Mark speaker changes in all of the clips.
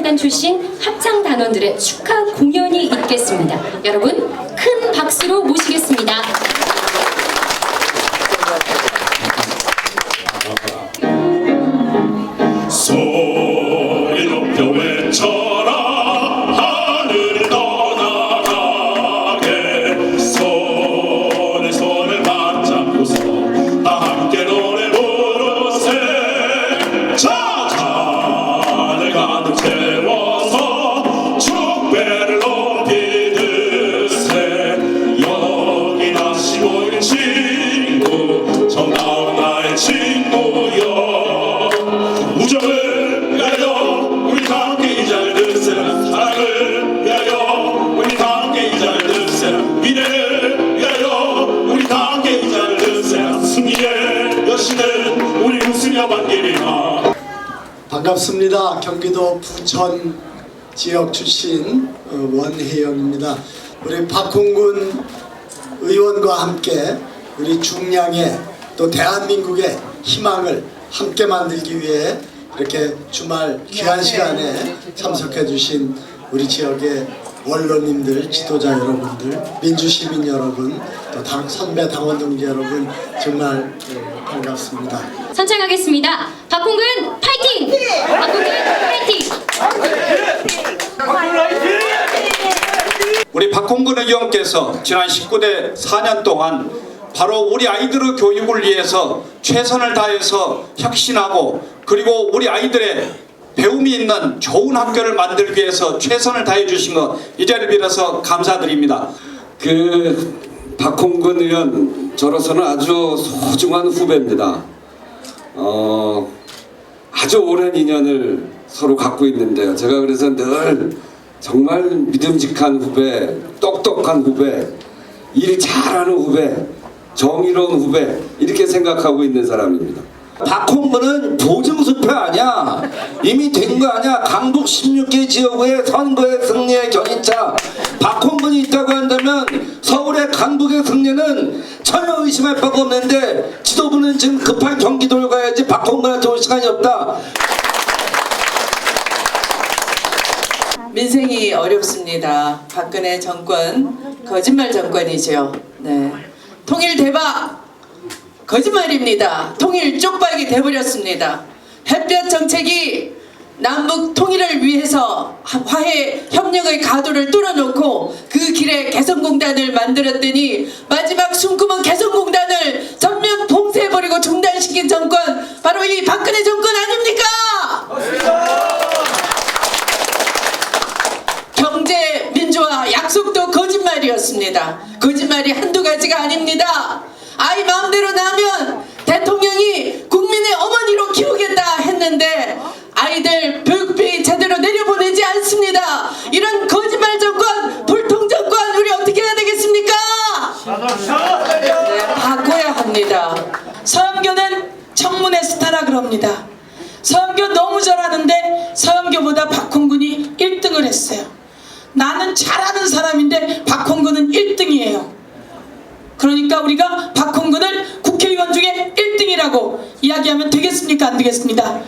Speaker 1: 합창단 출신 합창단원들의 축하 공연이 있겠습니다. 여러분 큰 박수로 모시겠습니다.
Speaker 2: 소리 높여 외쳐라 하늘을 떠나가게 손에 손을 맞잡고서 다 함께 노래 부르세 자 잔을 가득 채워서 축배를 높이 드세 여기 다시 모인 친구 정다운 나의 친구여 우정을 위하여 우리 다 함께 이 잔을 드세라 사랑을 위하여 우리 다 함께 이 잔을 드세라 미래를 위하여 우리 다 함께 이 잔을 드세라 승리의 여신은 우리 웃으며 반기리라.
Speaker 3: 반갑습니다. 경기도 부천 지역 출신 원혜영입니다. 우리 박홍근 의원과 함께 우리 중량의 또 대한민국의 희망을 함께 만들기 위해 이렇게 주말 귀한 시간에 참석해 주신 우리 지역의 원로님들, 지도자 여러분들, 민주시민 여러분, 또 선배 당원 동지 여러분 정말 반갑습니다.
Speaker 1: 선창하겠습니다. 박홍근 파이팅! 박홍근 파이팅!
Speaker 4: 우리 박홍근 의원께서 지난 19대 4년 동안 바로 우리 아이들의 교육을 위해서 최선을 다해서 혁신하고 그리고 우리 아이들의 배움이 있는 좋은 학교를 만들기 위해서 최선을 다해 주신 것 이 자리를 빌어서 감사드립니다.
Speaker 5: 박홍근 의원 저로서는 아주 소중한 후배입니다. 아주 오랜 인연을 서로 갖고 있는데요. 제가 그래서 늘 정말 믿음직한 후배, 똑똑한 후배, 일 잘하는 후배, 정의로운 후배 이렇게 생각하고 있는 사람입니다.
Speaker 6: 박홍근은 보증수표 아니야. 이미 된 거 아니야. 강북 16개 지역의 선거의 승리의 견인차 박홍근이 있다고 한다면 서울의 강북의 승리는 전혀 의심할 바가 없는데 지도부는 지금 급한 경기도를 가야지 박홍근한테 올 시간이 없다.
Speaker 7: 민생이 어렵습니다. 박근혜 정권 거짓말 정권이죠. 네. 통일 대박 거짓말입니다. 통일 쪽박이 돼버렸습니다. 햇볕 정책이 남북 통일을 위해서 화해 협력의 가도를 뚫어놓고 그 길에 개성공단을 만들었더니 마지막 숨구멍 개성공단을 전면 봉쇄해버리고 중단시킨 정권 바로 이 박근혜 정권 아닙니까? 경제 민주화 약속도 거짓말이었습니다. 거짓말이 한두 가지가 아닙니다. 아이 마음대로 나면 대통령이 국민의 어머니로 키우겠다 했는데 아이들 교육비 제대로 내려보내지 않습니다. 이런 거짓말 정권, 불통 정권 우리 어떻게 해야 되겠습니까? 네, 바꿔야 합니다.
Speaker 8: 서영교는 청문회 스타라 그럽니다. 서영교 너무 잘하는데 서영교보다 박홍근이 1등을 했어요. 나는 잘하는 사람인데 박홍근은 1등이에요. 그러니까 우리가 박홍근을 국회의원 중에 1등이라고 이야기하면 되겠습니까? 안 되겠습니다?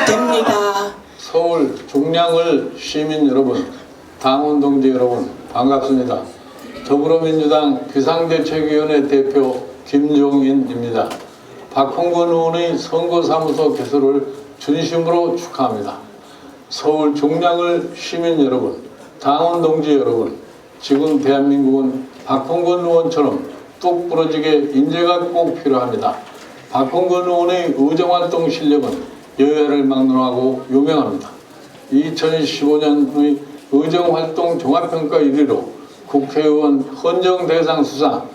Speaker 8: 됩니다.
Speaker 9: 서울 종량을 시민 여러분, 당원 동지 여러분 반갑습니다. 더불어민주당 비상대책위원회 대표 김종인입니다. 박홍근 의원의 선거사무소 개소를 진심으로 축하합니다. 서울 종량을 시민 여러분, 당원 동지 여러분, 지금 대한민국은 박홍근 의원처럼 뚝 부러지게 인재가 꼭 필요합니다. 박홍근 의원의 의정활동 실력은 여야를 막론하고 유명합니다. 2015년의 의정활동 종합평가 1위로 국회의원 헌정대상 수상,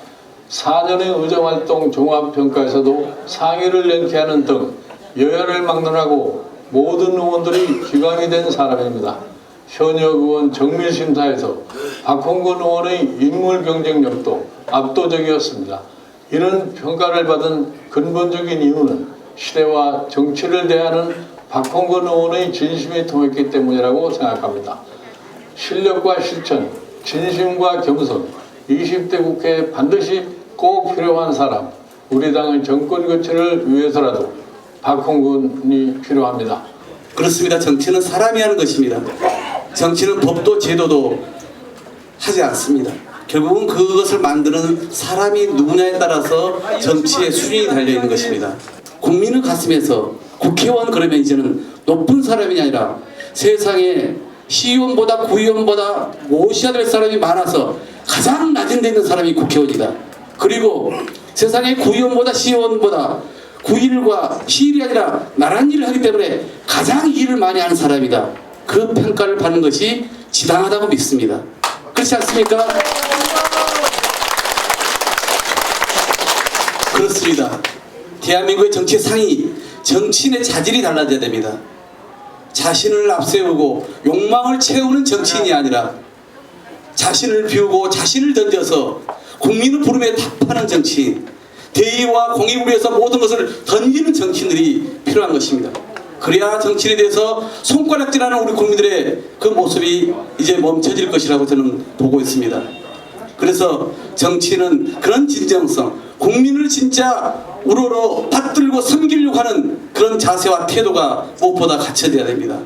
Speaker 9: 4년의 의정활동 종합평가에서도 상위를 랭크하는 등 여야를 막론하고 모든 의원들이 기강이 된 사람입니다. 현역 의원 정밀심사에서 박홍근 의원의 인물 경쟁력도 압도적이었습니다. 이런 평가를 받은 근본적인 이유는 시대와 정치를 대하는 박홍근 의원의 진심이 통했기 때문이라고 생각합니다. 실력과 실천, 진심과 겸손, 20대 국회에 반드시 꼭 필요한 사람, 우리 당의 정권 교체를 위해서라도 박홍근이 필요합니다.
Speaker 6: 그렇습니다. 정치는 사람이 하는 것입니다. 정치는 법도 제도도 하지 않습니다. 결국은 그것을 만드는 사람이 누구냐에 따라서 정치의 수준이 달려있는 것입니다. 국민의 가슴에서 국회의원 그러면 이제는 높은 사람이 아니라 세상에 시의원보다 구의원보다 모셔야 될 사람이 많아서 가장 낮은 데 있는 사람이 국회의원이다. 그리고 세상에 구의원보다 시의원보다 구일과 시일이 아니라 나란 일을 하기 때문에 가장 일을 많이 하는 사람이다. 그 평가를 받는 것이 지당하다고 믿습니다. 그렇지 않습니까? 그렇습니다. 대한민국의 정치의 상이 정치인의 자질이 달라져야 됩니다. 자신을 앞세우고 욕망을 채우는 정치인이 아니라 자신을 비우고 자신을 던져서 국민의 부름에 답하는 정치인, 대의와 공익을 위해서 모든 것을 던지는 정치인들이 필요한 것입니다. 그래야 정치인에 대해서 손가락질하는 우리 국민들의 그 모습이 이제 멈춰질 것이라고 저는 보고 있습니다. 그래서 정치는 그런 진정성, 국민을 진짜 우러러 받들고 섬기려고 하는 그런 자세와 태도가 무엇보다 갖춰져야 됩니다.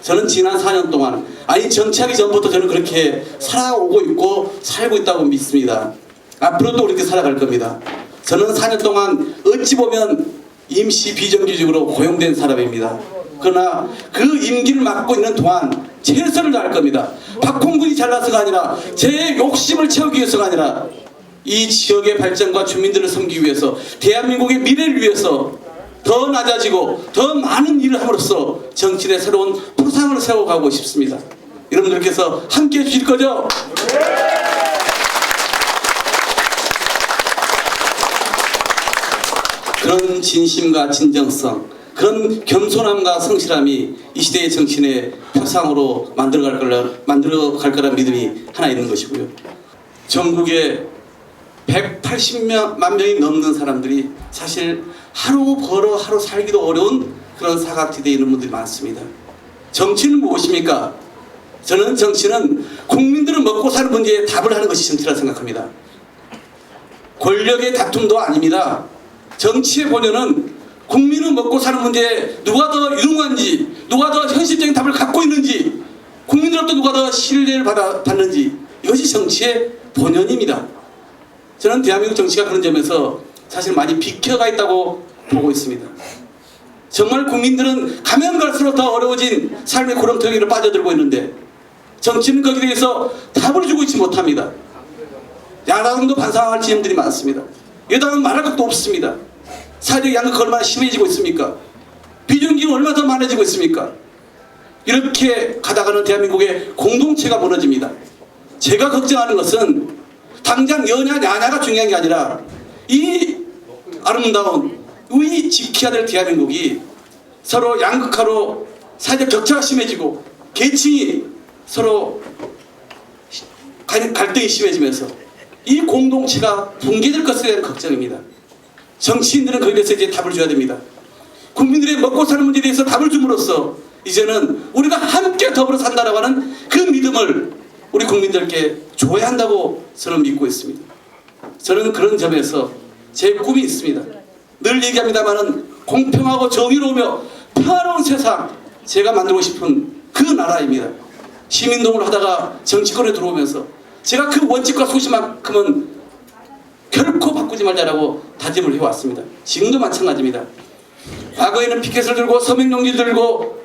Speaker 6: 저는 지난 4년 동안, 아니 정치하기 전부터 저는 그렇게 살아오고 있고 살고 있다고 믿습니다. 앞으로도 그렇게 살아갈 겁니다. 저는 4년 동안 어찌 보면 임시 비정규직으로 고용된 사람입니다. 그러나 그 임기를 맡고 있는 동안 최선을 다할 겁니다. 박홍근이 잘나서가 아니라 제 욕심을 채우기 위해서가 아니라 이 지역의 발전과 주민들을 섬기기 위해서, 대한민국의 미래를 위해서 더 낮아지고 더 많은 일을 함으로써 정치인의 새로운 포상을 세워가고 싶습니다. 여러분들께서 함께 해주실 거죠? 그런 진심과 진정성, 그런 겸손함과 성실함이 이 시대의 정치인의 표상으로 만들어갈 거라는 믿음이 하나 있는 것이고요. 전국에 180만 명이 넘는 사람들이 사실 하루 벌어 하루 살기도 어려운 그런 사각지대에 있는 분들이 많습니다. 정치는 무엇입니까? 저는 정치는 국민들은 먹고 사는 문제에 답을 하는 것이 정치라 생각합니다. 권력의 다툼도 아닙니다. 정치의 본연은 국민은 먹고 사는 문제에 누가 더 유능한지, 누가 더 현실적인 답을 갖고 있는지, 국민들로부터 누가 더 신뢰를 받는지, 이것이 정치의 본연입니다. 저는 대한민국 정치가 그런 점에서 사실 많이 비켜가 있다고 보고 있습니다. 정말 국민들은 가면 갈수록 더 어려워진 삶의 구렁텅이로 빠져들고 있는데 정치는 거기에 대해서 답을 주고 있지 못합니다. 야당도 반성할 지점들이 많습니다. 여당은 말할 것도 없습니다. 사회적 양극화가 얼마나 심해지고 있습니까? 비정규직은 얼마나 더 많아지고 있습니까? 이렇게 가다가는 대한민국의 공동체가 무너집니다. 제가 걱정하는 것은 당장 여냐 야냐가 중요한 게 아니라 이 아름다운 이 지켜야 될 대한민국이 서로 양극화로 사회적 격차가 심해지고 계층이 서로 갈등이 심해지면서 이 공동체가 붕괴될 것에 대한 걱정입니다. 정치인들은 거기에 대해서 이제 답을 줘야 됩니다. 국민들의 먹고 사는 문제에 대해서 답을 줌으로써 이제는 우리가 함께 더불어 산다라고 하는 그 믿음을 우리 국민들께 줘야 한다고 저는 믿고 있습니다. 저는 그런 점에서 제 꿈이 있습니다. 늘 얘기합니다마는 공평하고 정의로우며 평화로운 세상, 제가 만들고 싶은 그 나라입니다. 시민동을 하다가 정치권에 들어오면서 제가 그 원칙과 소신만큼은 결코 바꾸지 말자라고 다짐을 해왔습니다. 지금도 마찬가지입니다. 과거에는 피켓을 들고 서명용지 들고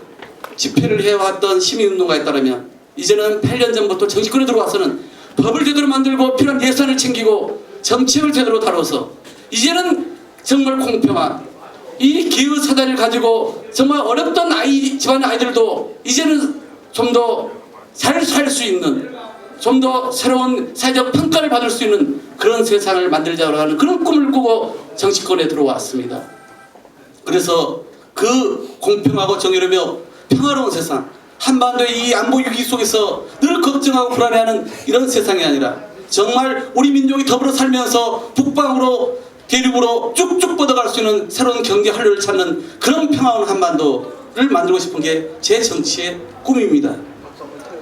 Speaker 6: 집회를 해왔던 시민운동가에 따르면 이제는 8년 전부터 정치권에 들어와서는 법을 제대로 만들고 필요한 예산을 챙기고 정책을 제대로 다뤄서 이제는 정말 공평한 이 기후 사다리를 가지고 정말 어렵던 집안의 아이들도 이제는 좀 더 잘 살 수 있는, 좀 더 새로운 사회적 평가를 받을 수 있는 그런 세상을 만들자고 하는 그런 꿈을 꾸고 정치권에 들어왔습니다. 그래서 그 공평하고 정의로우며 평화로운 세상, 한반도의 이 안보 위기 속에서 늘 걱정하고 불안해하는 이런 세상이 아니라 정말 우리 민족이 더불어 살면서 북방으로 대륙으로 쭉쭉 뻗어갈 수 있는 새로운 경제 활로를 찾는 그런 평화로운 한반도를 만들고 싶은 게 제 정치의 꿈입니다.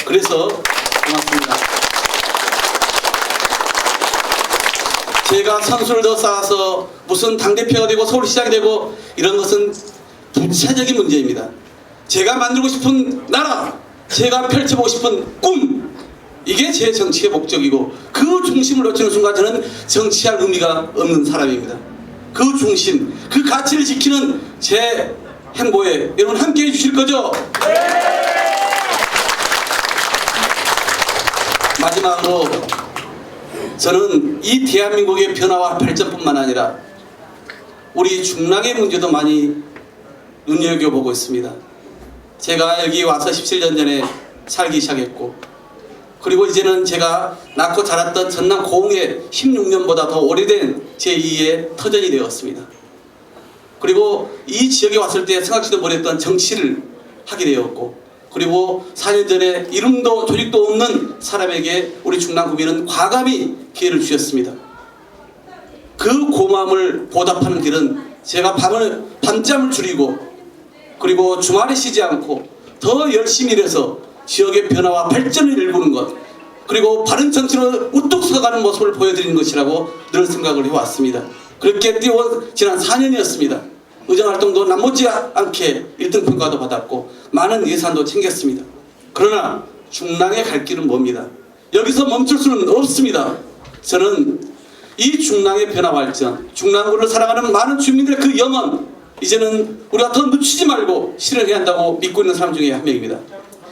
Speaker 6: 그래서 고맙습니다. 제가 선수를 더 쌓아서 무슨 당대표가 되고 서울시장이 되고 이런 것은 부차적인 문제입니다.
Speaker 10: 제가 만들고 싶은 나라, 제가 펼쳐보고 싶은 꿈, 이게 제 정치의 목적이고 그 중심을 놓치는 순간 저는 정치할 의미가 없는 사람입니다. 그 중심, 그 가치를 지키는 제 행보에 여러분 함께해 주실 거죠? 마지막으로 저는 이 대한민국의 변화와 발전뿐만 아니라 우리 중랑의 문제도 많이 눈여겨보고 있습니다. 제가 여기 와서 17년 전에 살기 시작했고, 그리고 이제는 제가 낳고 자랐던 전남 고흥의 16년보다 더 오래된 제2의 터전이 되었습니다. 그리고 이 지역에 왔을 때 생각지도 못했던 정치를 하게 되었고, 그리고 4년 전에 이름도 조직도 없는 사람에게 우리 중랑구민은 과감히 기회를 주셨습니다. 그 고마움을 보답하는 길은 제가 밤잠을 줄이고, 그리고 주말에 쉬지 않고 더 열심히 일해서 지역의 변화와 발전을 일구는 것, 그리고 바른 정치로 우뚝 서가는 모습을 보여드리는 것이라고 늘 생각을 해왔습니다. 그렇게 뛰어 지난 4년이었습니다. 의정활동도 남못지 않게 1등 평가도 받았고 많은 예산도 챙겼습니다. 그러나 중랑의 갈 길은 멉니다. 여기서 멈출 수는 없습니다. 저는 이 중랑의 변화 발전, 중랑구를 사랑하는 많은 주민들의 그 염원, 이제는 우리가 더 늦추지 말고 실현해야 한다고 믿고 있는 사람 중에 한 명입니다.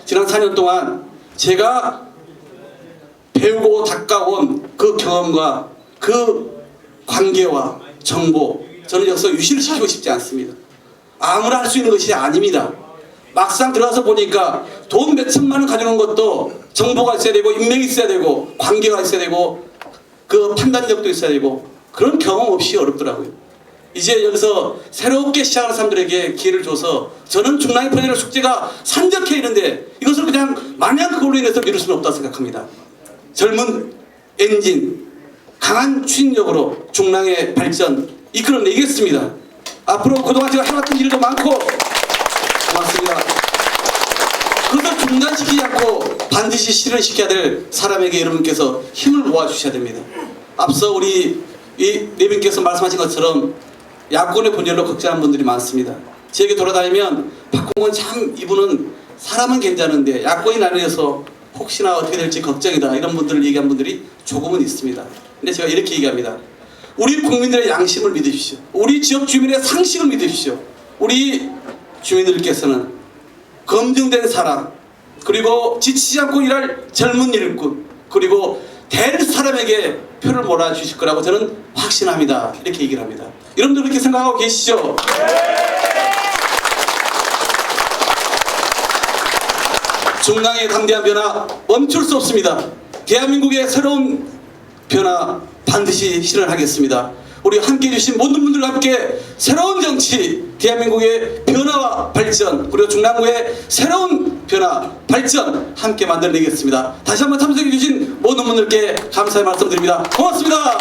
Speaker 10: 지난 4년 동안 제가 배우고 닦아온 그 경험과 그 관계와 정보, 저는 여기서 유실을 시키고 싶지 않습니다. 아무나 할 수 있는 것이 아닙니다. 막상 들어가서 보니까 돈 몇천만 원 가져오는 것도 정보가 있어야 되고 인맥이 있어야 되고 관계가 있어야 되고 그 판단력도 있어야 되고 그런 경험 없이 어렵더라고요. 이제 여기서 새롭게 시작하는 사람들에게 기회를 줘서 저는 중랑의 프로젝트 숙제가 산적해 있는데 이것을 그냥 마냥 그걸로 인해서 미룰 수는 없다고 생각합니다. 젊은 엔진, 강한 추진력으로 중랑의 발전 이끌어내겠습니다. 앞으로 그동안 제가 해왔던 일도 많고 고맙습니다. 그것을 중단시키지 않고 반드시 실현시켜야 될 사람에게 여러분께서 힘을 모아주셔야 됩니다. 앞서 우리 이 내빈께서 말씀하신 것처럼 야권의 분열로 걱정하는 분들이 많습니다. 지역에 돌아다니면 박홍근 참 이분은 사람은 괜찮은데 야권이 나뉘어서 혹시나 어떻게 될지 걱정이다 이런 분들을 얘기한 분들이 조금은 있습니다. 근데 제가 이렇게 얘기합니다. 우리 국민들의 양심을 믿으십시오. 우리 지역 주민의 상식을 믿으십시오. 우리 주민들께서는 검증된 사람, 그리고 지치지 않고 일할 젊은 일꾼, 그리고 될 사람에게 표를 몰아주실 거라고 저는 확신합니다. 이렇게 얘기를 합니다. 여러분들 그렇게 생각하고 계시죠? 중랑의 강대한 변화 멈출 수 없습니다. 대한민국의 새로운 변화 반드시 실현하겠습니다. 우리 함께 해주신 모든 분들과 함께 새로운 정치, 대한민국의 변화와 발전, 그리고 중랑구의 새로운 변화, 발전 함께 만들어내겠습니다. 다시 한번 참석해 주신 모든 분들께 감사의 말씀드립니다. 고맙습니다.